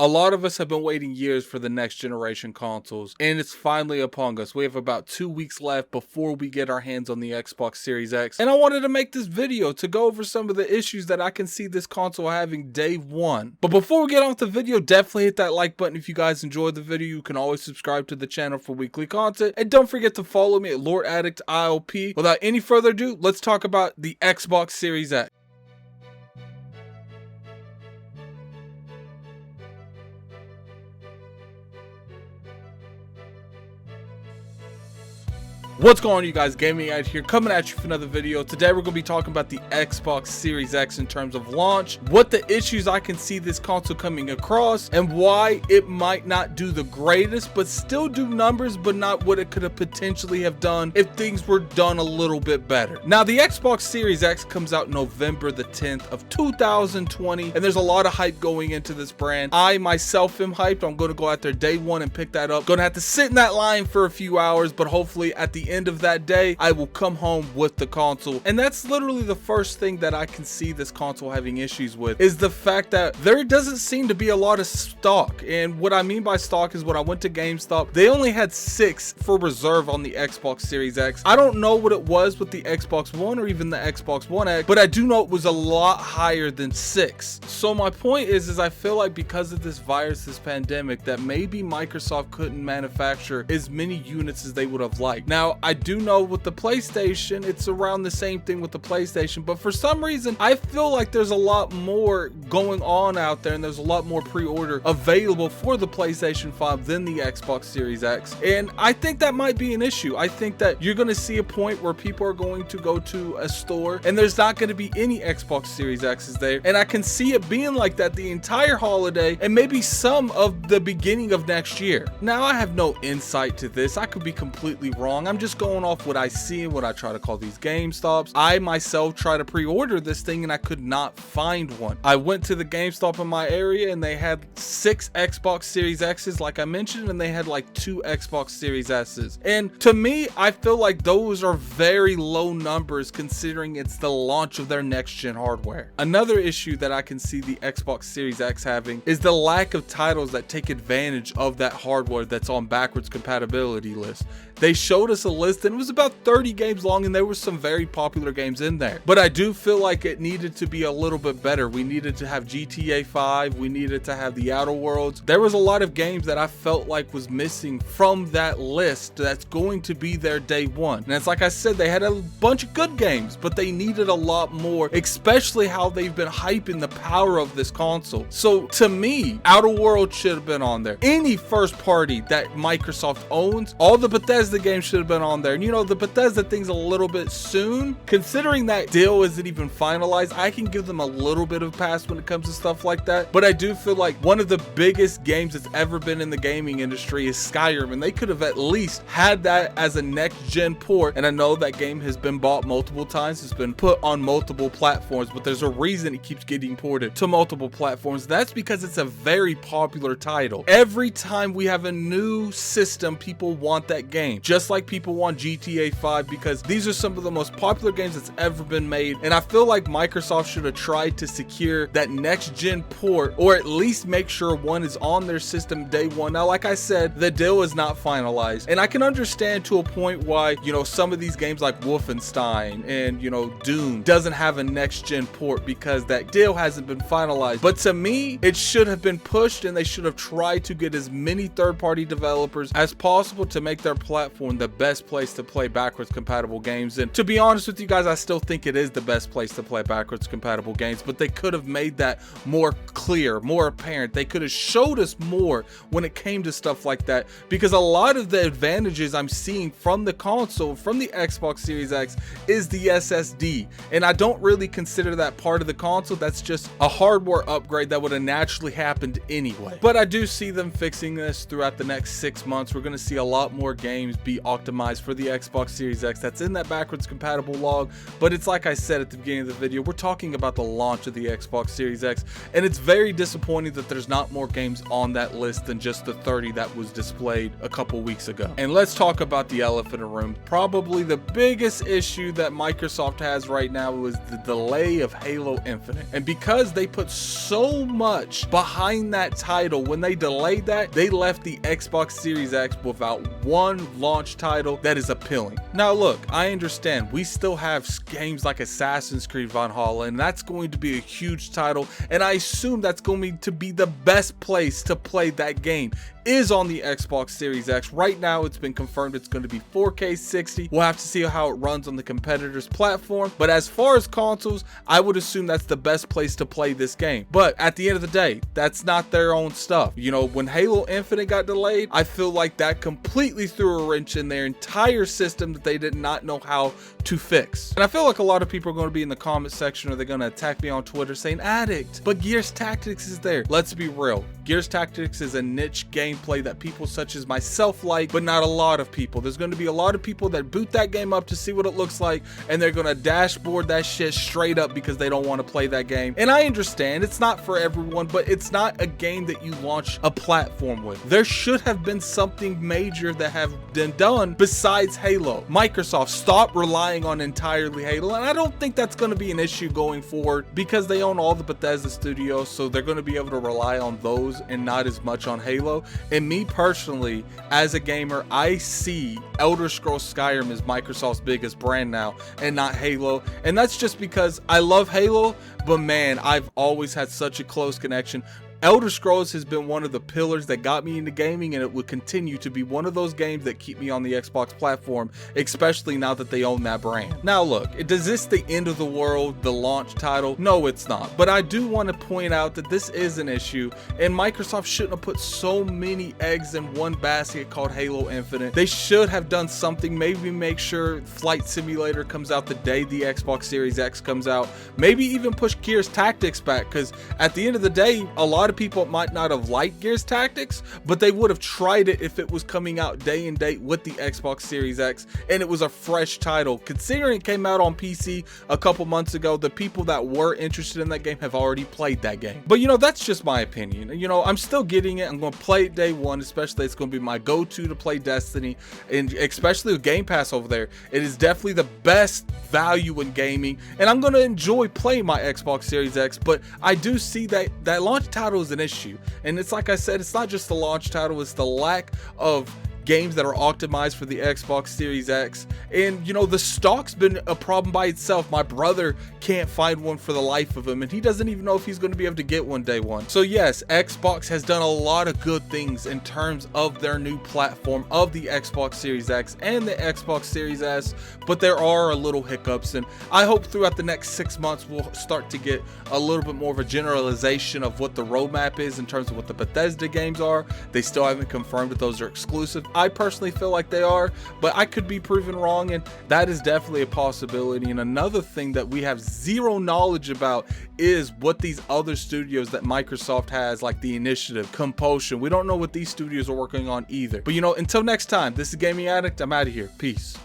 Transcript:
A lot of us have been waiting years for the next generation consoles, and it's finally upon us. We have about 2 weeks left before we get our hands on the Xbox Series X, and I wanted to make this video to go over some of the issues that I can see this console having day one. But before we get on with the video, definitely hit that like button if you guys enjoyed the video. You can always subscribe to the channel for weekly content, and don't forget to follow me at Lord Addict ILP. Without any further ado, let's talk about the Xbox Series X. What's going on, you guys? Gaming Addict here, coming at you for another video. Today we're going to be talking about the Xbox Series X in terms of launch, what the issues I can see this console coming across, and why it might not do the greatest, but still do numbers, but not what it could have potentially have done if things were done a little bit better. Now, the Xbox Series X comes out November the 10th of 2020, and there's a lot of hype going into this brand. I myself am hyped. I'm going to go out there day one and pick that up. Going to have to sit in that line for a few hours, but hopefully at the end of that day I will come home with the console. And that's literally the first thing that I can see this console having issues with, is the fact that there doesn't seem to be a lot of stock. And what I mean by stock is when I went to GameStop, they only had 6 for reserve on the Xbox Series X. I don't know what it was with the Xbox One or even the Xbox One X, but I do know it was a lot higher than 6. So my point is I feel like because of this virus, this pandemic, that maybe Microsoft couldn't manufacture as many units as they would have liked. Now, I do know with the PlayStation, it's around the same thing with the PlayStation, but for some reason, I feel like there's a lot more going on out there, and there's a lot more pre-order available for the PlayStation 5 than the Xbox Series X, and I think that might be an issue. I think that you're going to see a point where people are going to go to a store, and there's not going to be any Xbox Series X's there, and I can see it being like that the entire holiday, and maybe some of the beginning of next year. Now, I have no insight to this. I could be completely wrong. I'm just going off what I see and what I try to call these GameStops. I myself try to pre-order this thing and I could not find one. I went to the GameStop in my area and they had 6 Xbox Series X's like I mentioned, and they had like 2 Xbox Series S's. And to me, I feel like those are very low numbers considering it's the launch of their next gen hardware. Another issue that I can see the Xbox Series X having is the lack of titles that take advantage of that hardware that's on backwards compatibility list. They showed us a list and it was about 30 games long, and there were some very popular games in there, but I do feel like it needed to be a little bit better. We needed to have GTA 5, we needed to have the Outer Worlds. There was a lot of games that I felt like was missing from that list that's going to be there day one. And it's like I said, they had a bunch of good games, but they needed a lot more, especially how they've been hyping the power of this console. So to me, Outer Worlds should have been on there. Any first party that Microsoft owns, all the Bethesda games should have been on there. And you know, the Bethesda thing's a little bit soon. Considering that deal isn't even finalized, I can give them a little bit of a pass when it comes to stuff like that. But I do feel like one of the biggest games that's ever been in the gaming industry is Skyrim, and they could have at least had that as a next gen port. And I know that game has been bought multiple times, it's been put on multiple platforms, but there's a reason it keeps getting ported to multiple platforms. That's because it's a very popular title. Every time we have a new system, people want that game, just like people want GTA 5, because these are some of the most popular games that's ever been made. And I feel like Microsoft should have tried to secure that next gen port, or at least make sure one is on their system day one. Now, like I said, the deal is not finalized, and I can understand to a point why, you know, some of these games like Wolfenstein and, you know, Doom doesn't have a next gen port because that deal hasn't been finalized. But to me, it should have been pushed, and they should have tried to get as many third-party developers as possible to make their platform the best place to play backwards compatible games. And to be honest with you guys, I still think it is the best place to play backwards compatible games, but they could have made that more clear, more apparent. They could have showed us more when it came to stuff like that, because a lot of the advantages I'm seeing from the console, from the Xbox Series X, is the SSD, and I don't really consider that part of the console. That's just a hardware upgrade that would have naturally happened anyway. But I do see them fixing this throughout the next 6 months. We're going to see a lot more games be optimized optimized for the Xbox Series X that's in that backwards compatible log. But it's like I said at the beginning of the video, we're talking about the launch of the Xbox Series X, and it's very disappointing that there's not more games on that list than just the 30 that was displayed a couple weeks ago. And let's talk about the elephant in the room. Probably the biggest issue that Microsoft has right now is the delay of Halo Infinite. And because they put so much behind that title, when they delayed that, they left the Xbox Series X without one launch title that is appealing. Now look, I understand we still have games like Assassin's Creed Valhalla, and that's going to be a huge title, and I assume that's going to be the best place to play that game is on the Xbox Series X. Right now it's been confirmed it's going to be 4K 60. We'll have to see how it runs on the competitor's platform, but as far as consoles, I would assume that's the best place to play this game. But at the end of the day, that's not their own stuff. You know, when Halo Infinite got delayed, I feel like that completely threw a wrench in their entire system that they did not know how to fix. And I feel like a lot of people are going to be in the comment section, or they're going to attack me on Twitter saying, Addict, but Gears Tactics is there. Let's be real. Gears Tactics is a niche gameplay that people such as myself like, but not a lot of people. There's going to be a lot of people that boot that game up to see what it looks like, and they're going to dashboard that shit straight up because they don't want to play that game. And I understand it's not for everyone, but it's not a game that you launch a platform with. There should have been something major that have been done besides Halo. Microsoft, stop relying on entirely Halo, and I don't think that's going to be an issue going forward because they own all the Bethesda studios, so they're going to be able to rely on those and not as much on Halo. And me personally, as a gamer, I see Elder Scrolls Skyrim as Microsoft's biggest brand now and not Halo, and that's just because I love Halo, but man, I've always had such a close connection. Elder Scrolls has been one of the pillars that got me into gaming, and it will continue to be one of those games that keep me on the Xbox platform, especially now that they own that brand. Now look, is this the end of the world, the launch title? No, it's not. But I do want to point out that this is an issue, and Microsoft shouldn't have put so many eggs in one basket called Halo Infinite. They should have done something, maybe make sure Flight Simulator comes out the day the Xbox Series X comes out. Maybe even push Gears Tactics back, because at the end of the day, a lot of people might not have liked Gears Tactics, but they would have tried it if it was coming out day and date with the Xbox Series X and it was a fresh title. Considering it came out on PC a couple months ago, the people that were interested in that game have already played that game. But you know, that's just my opinion. You know, I'm still getting it. I'm going to play it day one, especially it's going to be my go-to to play Destiny, and especially with Game Pass over there. It is definitely the best value in gaming, and I'm going to enjoy playing my Xbox Series X, but I do see that launch title is an issue. And it's like I said, it's not just the launch title, it's the lack of games that are optimized for the Xbox Series X. And you know, the stock's been a problem by itself. My brother can't find one for the life of him, and he doesn't even know if he's going to be able to get one day one. So yes, Xbox has done a lot of good things in terms of their new platform of the Xbox Series X and the Xbox Series S, but there are a little hiccups, and I hope throughout the next 6 months we'll start to get a little bit more of a generalization of what the roadmap is in terms of what the Bethesda games are. They still haven't confirmed that those are exclusive. I personally feel like they are, but I could be proven wrong, and that is definitely a possibility. And another thing that we have zero knowledge about is what these other studios that Microsoft has, like the Initiative, Compulsion. We don't know what these studios are working on either. But you know, until next time, this is Gaming Addict. I'm out of here. Peace.